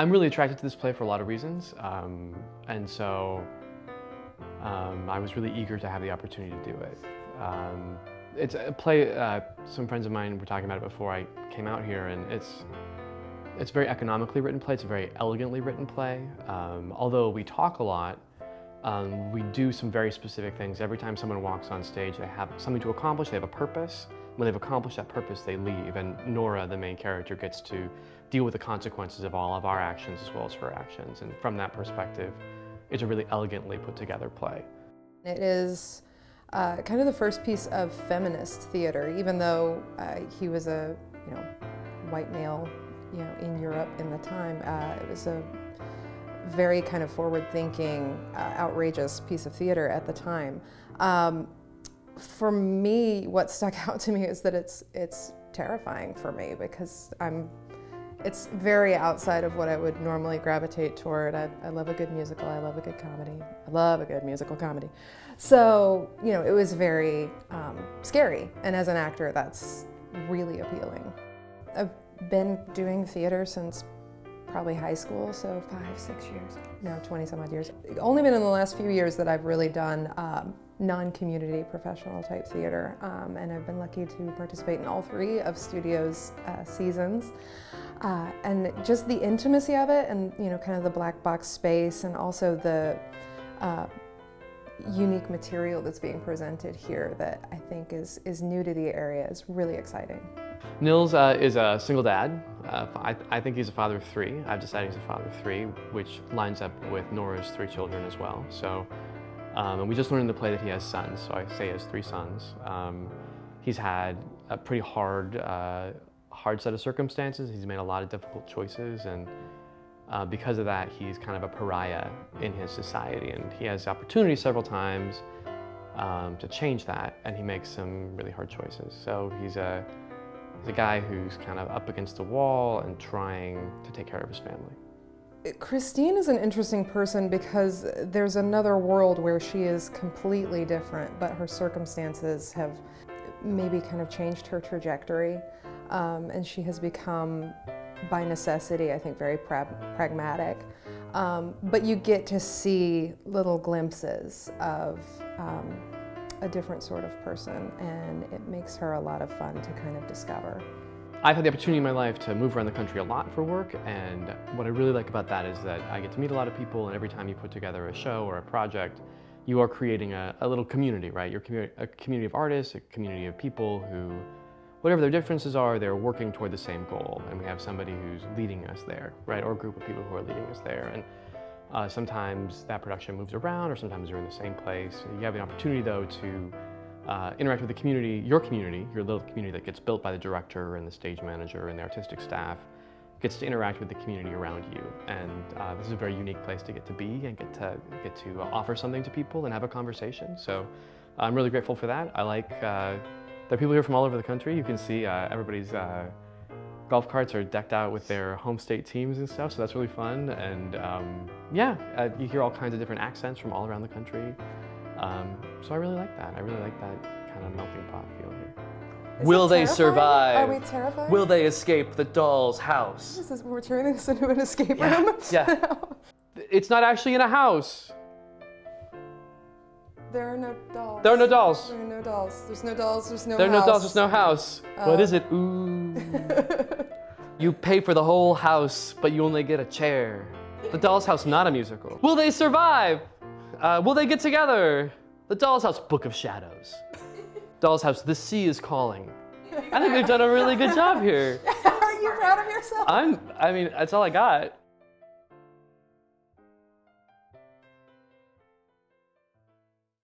I'm really attracted to this play for a lot of reasons, and so I was really eager to have the opportunity to do it. It's a play, some friends of mine were talking about it before I came out here, and it's a very economically written play, it's a very elegantly written play. Although we talk a lot, we do some very specific things. Every time someone walks on stage, they have something to accomplish, they have a purpose. When they've accomplished that purpose, they leave, and Nora, the main character, gets to deal with the consequences of all of our actions as well as her actions. And from that perspective, it's a really elegantly put together play. It is kind of the first piece of feminist theater, even though he was a white male in Europe in the time. It was a very kind of forward-thinking, outrageous piece of theater at the time. For me, what stuck out to me is that it's terrifying for me because it's very outside of what I would normally gravitate toward. I love a good musical, I love a good comedy. I love a good musical comedy. So, it was very scary, and as an actor, that's really appealing. I've been doing theater since probably high school, so 5-6 years, no, 20-some odd years. Only been in the last few years that I've really done non-community professional type theater, and I've been lucky to participate in all 3 of Studio's seasons. And just the intimacy of it, and kind of the black box space, and also the unique material that's being presented here that I think is new to the area is really exciting. Nils is a single dad. I think he's a father of 3. I've decided he's a father of 3, which lines up with Nora's 3 children as well. So, and we just learned in the play that he has sons, so I say he has 3 sons. He's had a pretty hard set of circumstances. He's made a lot of difficult choices, and because of that, he's kind of a pariah in his society, and he has the opportunity several times to change that, and he makes some really hard choices. So he's a guy who's kind of up against the wall and trying to take care of his family. Christine is an interesting person because there's another world where she is completely different, but her circumstances have maybe kind of changed her trajectory, and she has become, by necessity, I think, very pragmatic. But you get to see little glimpses of a different sort of person, and it makes her a lot of fun to kind of discover. I've had the opportunity in my life to move around the country a lot for work, and what I really like about that is that I get to meet a lot of people, and every time you put together a show or a project, you are creating a little community, right? You're a community of artists, a community of people who, whatever their differences are, they're working toward the same goal, and we have somebody who's leading us there, right? Or a group of people who are leading us there. And sometimes that production moves around, or sometimes you're in the same place. You have the opportunity, though, to interact with the community, your little community that gets built by the director and the stage manager and the artistic staff, gets to interact with the community around you. And this is a very unique place to get to be and get to offer something to people and have a conversation. So I'm really grateful for that. I like, there are people here from all over the country. You can see everybody's golf carts are decked out with their home state teams and stuff, so that's really fun. And yeah, you hear all kinds of different accents from all around the country. So I really like that. I really like that kind of melting pot feel here. Will they survive? Are we terrified? Will they escape the doll's house? We're turning this into an escape room? Yeah. It's not actually in a house. There are no dolls. There are no dolls. There are no dolls. There's no dolls, there's no house. There are no dolls, there's no house. What is it? Ooh. You pay for the whole house, but you only get a chair. The Doll's House, not a musical. Will they survive? Will they get together? The Doll's House, Book of Shadows. Doll's House, The Sea is Calling. I think they've done a really good job here. Are you proud of yourself? I mean, that's all I got.